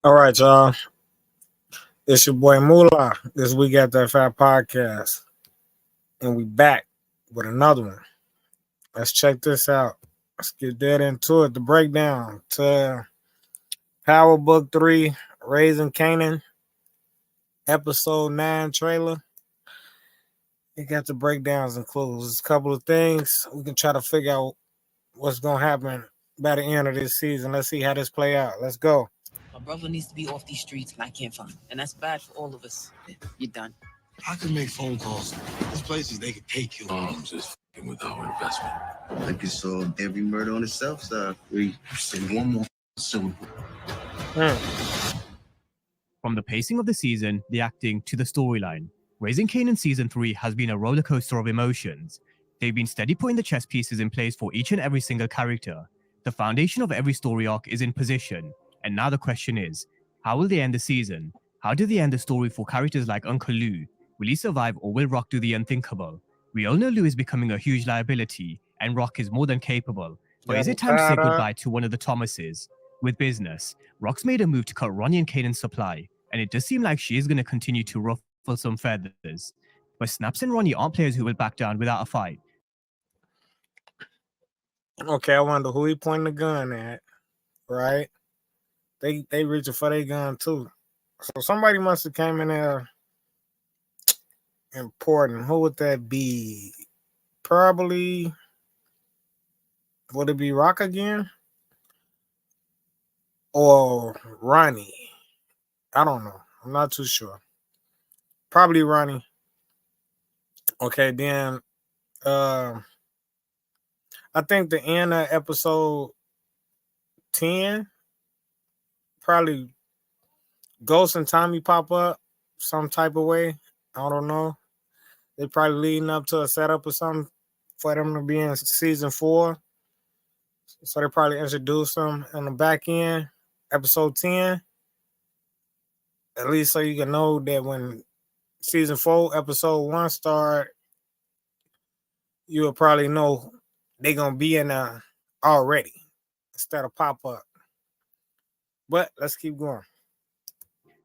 All right, y'all. It's your boy Moolah. This week at that Fat Podcast, and we back with another one. Let's check this out. Let's get dead into it. The breakdown to Power Book 3, Raising Kanan, Episode 9 trailer. It got the breakdowns and clues. There's a couple of things we can try to figure out what's gonna happen by the end of this season. Let's see how this play out. Let's go. My brother needs to be off these streets, and I can't find him. And that's bad for all of us. You're done. I can make phone calls. There's places they can take you. Bombs is f***ing with our investment. Like you saw every murder on the south side. We Say one more syllable. From the pacing of the season, the acting, to the storyline, Raising Kanan Season 3 has been a rollercoaster of emotions. They've been steady putting the chess pieces in place for each and every single character. The foundation of every story arc is in position, and now the question is, how will they end the season? How do they end the story for characters like Uncle Lou? Will he survive, or will Rock do the unthinkable? We all know Lou is becoming a huge liability, and Rock is more than capable. But is it time to say goodbye to one of the Thomases? With business, Rock's made a move to cut Ronnie and Kanan's supply, and it does seem like she is going to continue to ruffle some feathers. But Snaps and Ronnie aren't players who will back down without a fight. Okay, I wonder who he pointing the gun at, right? They reaching for their gun too. So somebody must have came in there important. Who would that be? Probably, would it be Rock again? Or Ronnie? I don't know. I'm not too sure. Probably Ronnie. Okay, then I think the end of episode 10, probably Ghost and Tommy pop up some type of way. I don't know. They probably leading up to a setup or something for them to be in season 4. So they probably introduce them on the back end, episode 10. At least so you can know that when season 4, episode 1 start, you'll probably know they're going to be in there already instead of pop up. But let's keep going.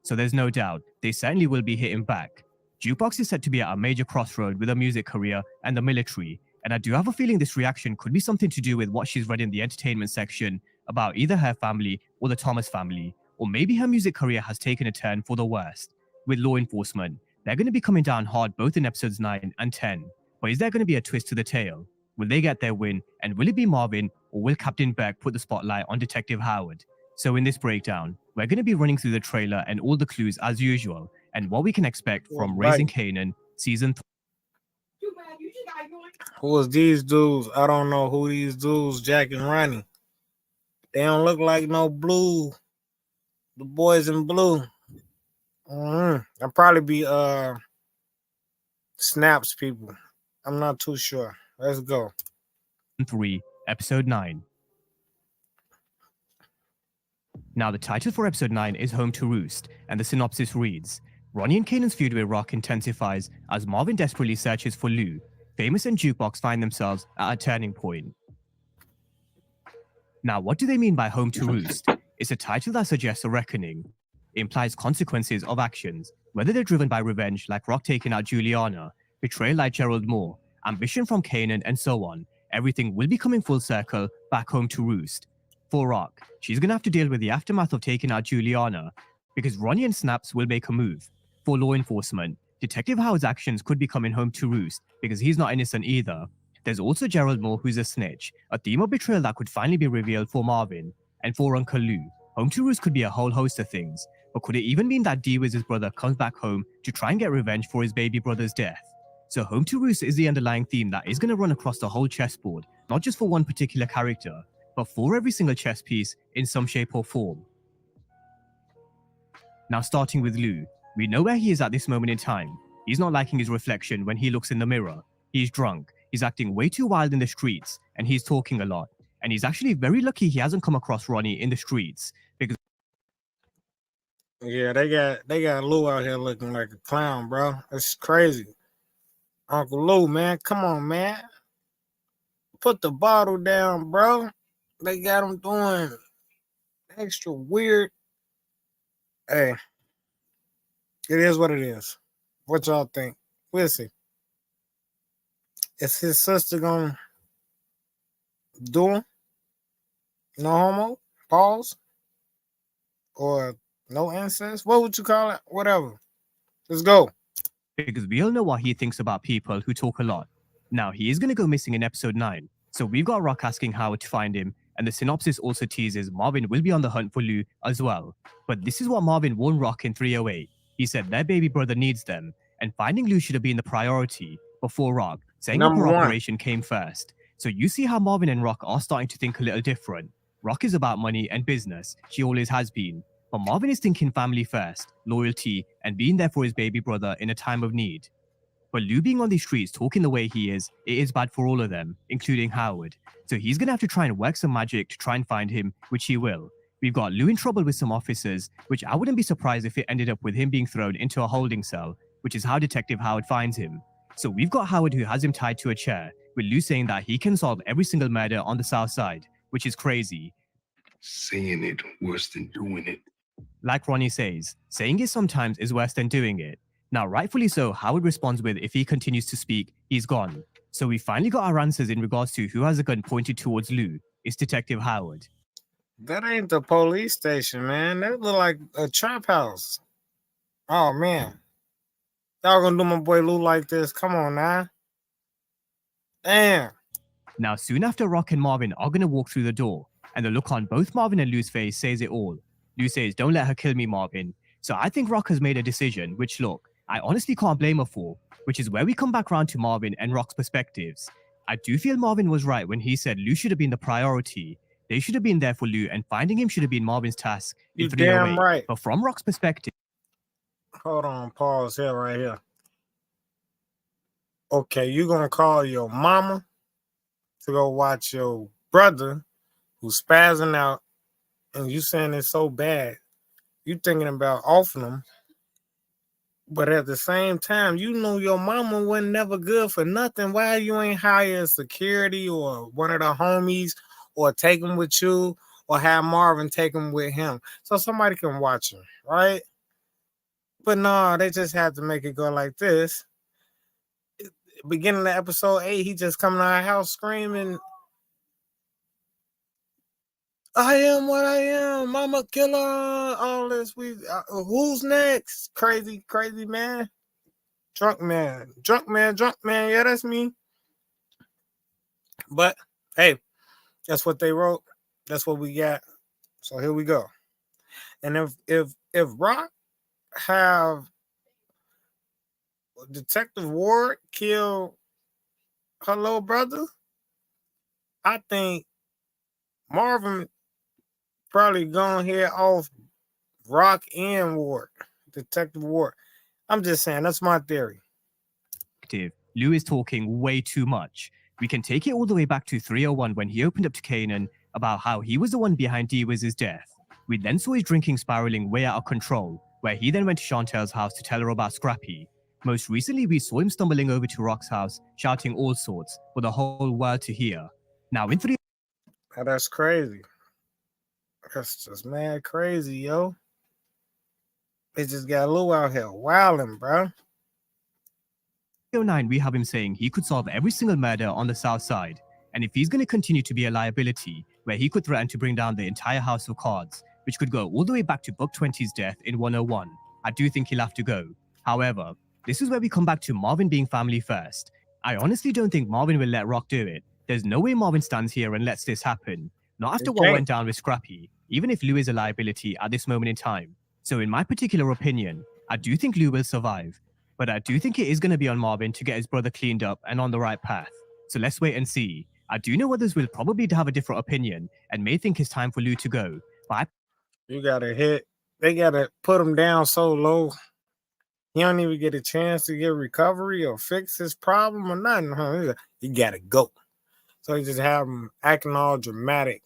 So there's no doubt, they certainly will be hitting back. Jukebox is set to be at a major crossroad with her music career and the military, and I do have a feeling this reaction could be something to do with what she's read in the entertainment section about either her family or the Thomas family, or maybe her music career has taken a turn for the worst. With law enforcement, they're going to be coming down hard both in episodes 9 and 10, but is there going to be a twist to the tale? Will they get their win, and will it be Marvin, or will Captain Beck put the spotlight on Detective Howard? So in this breakdown, we're going to be running through the trailer and all the clues as usual, and what we can expect from Raising Kanan Season 3. Who is these dudes? I don't know who these dudes, Jack and Ronnie. They don't look like no blue. The boys in blue. I'll probably be Snaps people. I'm not too sure. Let's go. 3, Episode 9. Now, the title for Episode 9 is Home to Roost, and the synopsis reads, Ronnie and Kanan's feud with Rock intensifies as Marvin desperately searches for Lou. Famous and Jukebox find themselves at a turning point. Now, what do they mean by Home to Roost? It's a title that suggests a reckoning. It implies consequences of actions, whether they're driven by revenge like Rock taking out Juliana, betrayal like Gerald Moore, ambition from Kanan, and so on. Everything will be coming full circle back home to Roost. For Rock, she's going to have to deal with the aftermath of taking out Juliana, because Ronnie and Snaps will make a move. For law enforcement, Detective Howard's actions could be coming home to roost, because he's not innocent either. There's also Gerald Moore, who's a snitch, a theme of betrayal that could finally be revealed for Marvin. And for Uncle Lou, home to roost could be a whole host of things, but could it even mean that D-Wiz's brother comes back home to try and get revenge for his baby brother's death? So home to roost is the underlying theme that is going to run across the whole chessboard, not just for one particular character, but for every single chess piece in some shape or form. Now, starting with Lou, we know where he is at this moment in time. He's not liking his reflection when he looks in the mirror. He's drunk, he's acting way too wild in the streets, and he's talking a lot. And he's actually very lucky he hasn't come across Ronnie in the streets, because Yeah, they got Lou out here looking like a clown, bro. It's crazy. Uncle Lou, man, come on, man. Put the bottle down, bro. They got him doing extra weird Hey, it is what it is. What y'all think? We'll see. Is his sister gonna do him? No homo? Pause? Or no incest? What would you call it? Whatever. Let's go. because we all know what he thinks about people who talk a lot. Now, he is going to go missing in episode 9, so we've got Rock asking Howard to find him, and the synopsis also teases Marvin will be on the hunt for Lou as well. But this is what Marvin warned Rock in 308. He said their baby brother needs them, and finding Lou should have been the priority before Rock. Setting up Number her one. operation came first. So you see how Marvin and Rock are starting to think a little different. Rock is about money and business. She always has been. But Marvin is thinking family first, loyalty, and being there for his baby brother in a time of need. But Lou being on these streets talking the way he is, it is bad for all of them, including Howard. So he's gonna have to try and work some magic to try and find him, which he will. We've got Lou in trouble with some officers, which I wouldn't be surprised if it ended up with him being thrown into a holding cell, which is how Detective Howard finds him. So we've got Howard who has him tied to a chair, with Lou saying that he can solve every single murder on the south side, which is crazy. Saying it worse than doing it. Like Ronnie says, saying it sometimes is worse than doing it. Now, rightfully so, Howard responds with, if he continues to speak, he's gone. So we finally got our answers in regards to who has a gun pointed towards Lou. It's Detective Howard. That ain't the police station, man. That look like a trap house. Oh, man. Y'all gonna do my boy Lou like this? Come on, now. Damn. Now, soon after, Rock and Marvin are going to walk through the door, and the look on both Marvin and Lou's face says it all. Lou says, don't let her kill me, Marvin. So I think Rock has made a decision, which, look, I honestly can't blame her for, which is where we come back around to Marvin and Rock's perspectives. I do feel Marvin was right when he said Lou should have been the priority. They should have been there for Lou, and finding him should have been Marvin's task in You 308. damn right. But from Rock's perspective, Hold on, pause here, right here. Okay, you gonna call your mama to go watch your brother who's spazzing out, and you saying it's so bad. You thinking about offing him, but at the same time, you know your mama wasn't never good for nothing. Why you ain't hire security or one of the homies, or take him with you, or have Marvin take him with him, so somebody can watch him, right? But no, they just had to make it go like this. Beginning of episode 8, he just coming to our house screaming, I am what I am, mama killer, all this. Who's next? Crazy man. Drunk man. Yeah, that's me. But hey, that's what they wrote. That's what we got. So here we go. And if Rock have Detective Ward kill her little brother, I think Marvin probably gone here off Rock and Ward, Detective Ward. I'm just saying, that's my theory. Lou is talking way too much. We can take it all the way back to 301 when he opened up to Kanan about how he was the one behind D-Wiz's death. We then saw his drinking spiraling way out of control, where he then went to Chantel's house to tell her about Scrappy. Most recently, we saw him stumbling over to Rock's house, shouting all sorts for the whole world to hear. Now in 3... Now, that's crazy. That's just mad crazy, yo. They just got Lou out here wilding, bro. 309, we have him saying he could solve every single murder on the south side, and if he's going to continue to be a liability, where he could threaten to bring down the entire house of cards, which could go all the way back to Buck 20's death in 101, I do think he'll have to go. However, this is where we come back to Marvin being family first. I honestly don't think Marvin will let Rock do it. There's no way Marvin stands here and lets this happen. Not after what went down with Scrappy, even if Lou is a liability at this moment in time. So in my particular opinion, I do think Lou will survive. But I do think it is going to be on Marvin to get his brother cleaned up and on the right path. So let's wait and see. I do know others will probably have a different opinion and may think it's time for Lou to go. But you gotta hit. They gotta put him down so low. He don't even get a chance to get recovery or fix his problem or nothing. Huh? He gotta go. So he just have him acting all dramatic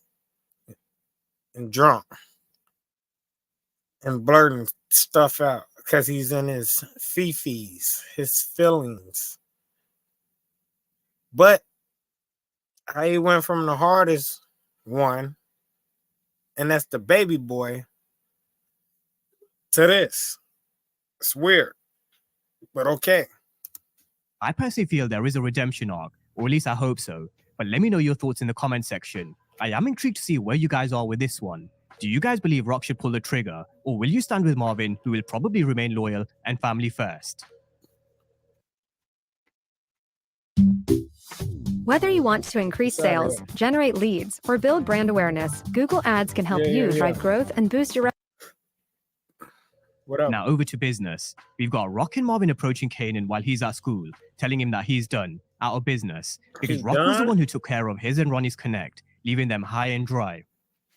and drunk and blurting stuff out because he's in his fifis, his feelings. But he went from the hardest one, and that's the baby boy, to this. It's weird, but okay. I personally feel there is a redemption arc, or at least I hope so. But let me know your thoughts in the comment section. I am intrigued to see where you guys are with this one. Do you guys believe Rock should pull the trigger, or will you stand with Marvin, who will probably remain loyal and family first? Whether you want to increase sales, generate leads, or build brand awareness, Google Ads can help you drive growth and boost your What up? Now over to business. We've got Rock and Marvin approaching Kanan while he's at school, telling him that he's done, out of business, because He's Rock was the done? one who took care of his and Ronnie's connect, leaving them high and dry.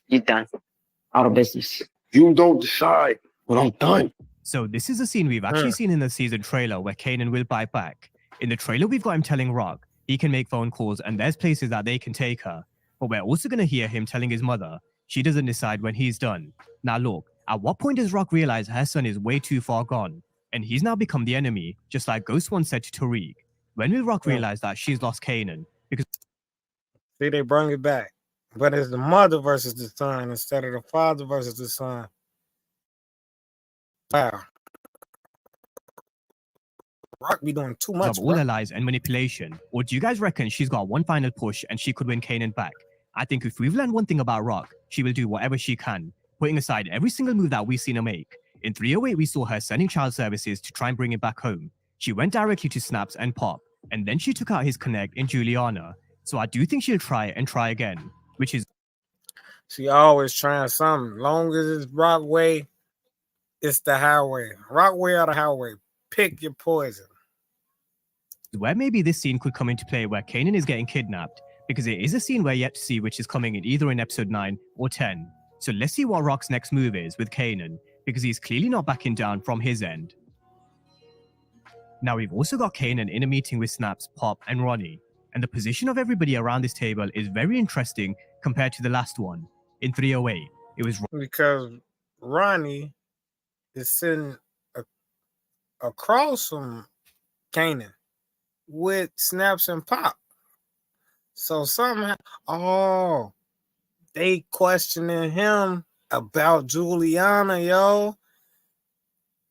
You're done. Out of business. You don't decide, but I'm done. So this is a scene we've actually seen in the season trailer where Kanan will bite back. In the trailer, we've got him telling Rock he can make phone calls and there's places that they can take her. But we're also going to hear him telling his mother she doesn't decide when he's done. Now look, at what point does Rock realize her son is way too far gone? And he's now become the enemy, just like Ghost once said to Tariq. When will Rock realize that she's lost Kanan? Because See, they bring it back. But it's the mother versus the son instead of the father versus the son. Wow. Rock be doing too much. of all bro. her lies and manipulation, or do you guys reckon she's got one final push and she could win Kanan back? I think if we've learned one thing about Rock, she will do whatever she can, putting aside every single move that we've seen her make. In 308, we saw her sending child services to try and bring him back home. She went directly to Snaps and Pop, and then she took out his connect in Juliana. So I do think she'll try and try again, which is She always trying something. Long as it's Rock way, it's the highway. Rock way or the highway. Pick your poison. where maybe this scene could come into play where Kanan is getting kidnapped, because it is a scene we're yet to see which is coming in either in episode 9 or 10. So let's see what Rock's next move is with Kanan, because he's clearly not backing down from his end. Now we've also got Kanan in a meeting with Snaps, Pop, and Ronnie, and the position of everybody around this table is very interesting compared to the last one. In 308, it was Because Ronnie is sitting across from Kanan with Snaps and Pop. So somehow, they questioning him about Juliana, yo.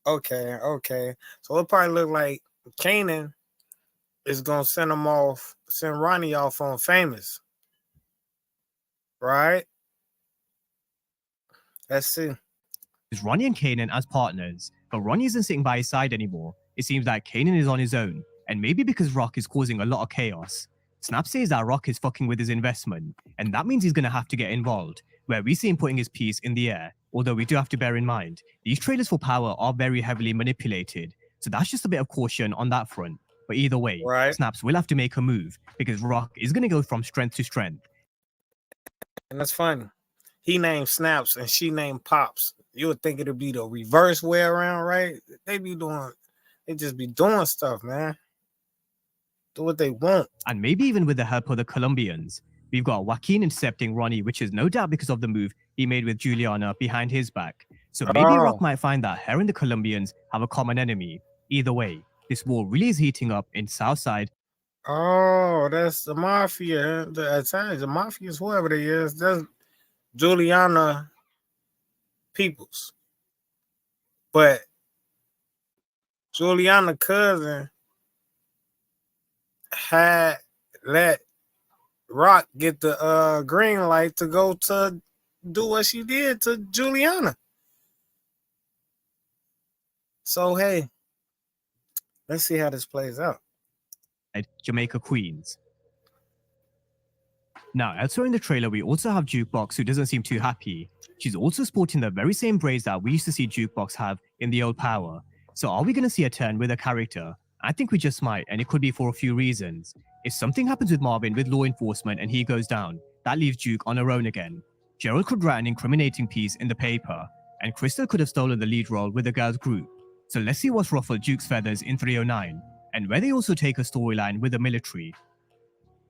Okay. So it probably look like Kanan is gonna send Ronnie off on Famous. Right? Let's see. is Ronnie and Kanan as partners, but Ronnie isn't sitting by his side anymore. It seems like Kanan is on his own, and maybe because Rock is causing a lot of chaos. Snap says that Rock is fucking with his investment, and that means he's gonna have to get involved, where we see him putting his piece in the air. Although we do have to bear in mind, these trailers for power are very heavily manipulated, so that's just a bit of caution on that front. But either way, Right. Snaps will have to make a move, because Rock is gonna go from strength to strength. And that's funny. He named Snaps and she named Pops. You would think it'd be the reverse way around, right? They just be doing stuff, man. Do what they want. And maybe even with the help of the Colombians. We've got Joaquin intercepting Ronnie, which is no doubt because of the move he made with Juliana behind his back. So maybe Rock might find that her and the Colombians have a common enemy. Either way, this war really is heating up in Southside. Oh, that's the mafia. The Italians, the mafias, whoever they is. That's Juliana Peoples. But Juliana cousin had let Rock get the green light to go to do what she did to Juliana. So hey, let's see how this plays out. Jamaica Queens. Now, elsewhere in the trailer, we also have Jukebox, who doesn't seem too happy. She's also sporting the very same braids that we used to see Jukebox have in the old Power. So are we going to see a turn with a character? I think we just might, and it could be for a few reasons. If something happens with Marvin with law enforcement and he goes down, that leaves Duke on her own again. Gerald could write an incriminating piece in the paper, and Crystal could have stolen the lead role with the girls group. So let's see what's ruffled Duke's feathers in 309, and where they also take a storyline with the military.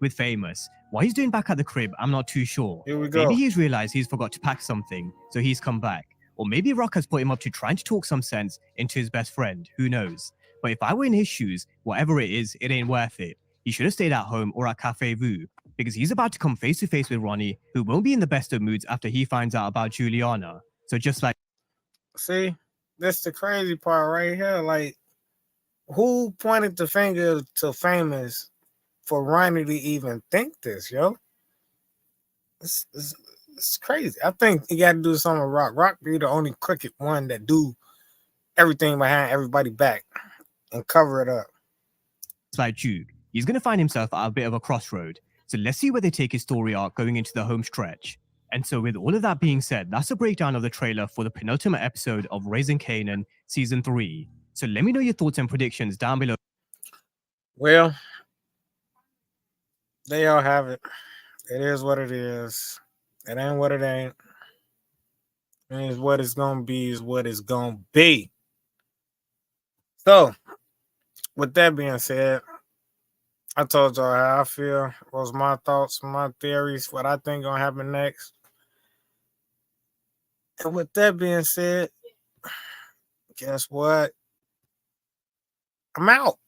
With Famous, what he's doing back at the crib, I'm not too sure. Here we go. Maybe he's realized he's forgot to pack something, so he's come back. Or maybe Rock has put him up to trying to talk some sense into his best friend, who knows. But if I were in his shoes, whatever it is, it ain't worth it. He should have stayed at home or at Cafe Vu, because he's about to come face to face with Ronnie, who won't be in the best of moods after he finds out about Juliana. So just like... See, That's the crazy part right here. Like, who pointed the finger to Famous for Ronnie to even think this, yo? It's crazy. I think he got to do something with Rock. Rock be the only crooked one that do everything behind everybody back and cover it up. like Duke, he's going to find himself at a bit of a crossroad. So let's see where they take his story arc going into the home stretch. And so with all of that being said, that's a breakdown of the trailer for the penultimate episode of Raising Kanan Season 3. So let me know your thoughts and predictions down below. Well, they all have it. It is what it is. It ain't what it ain't. It is what it's going to be is what it's going to be. So, with that being said, I told y'all how I feel. What was my thoughts, my theories, what I think going to happen next. And with that being said, guess what? I'm out.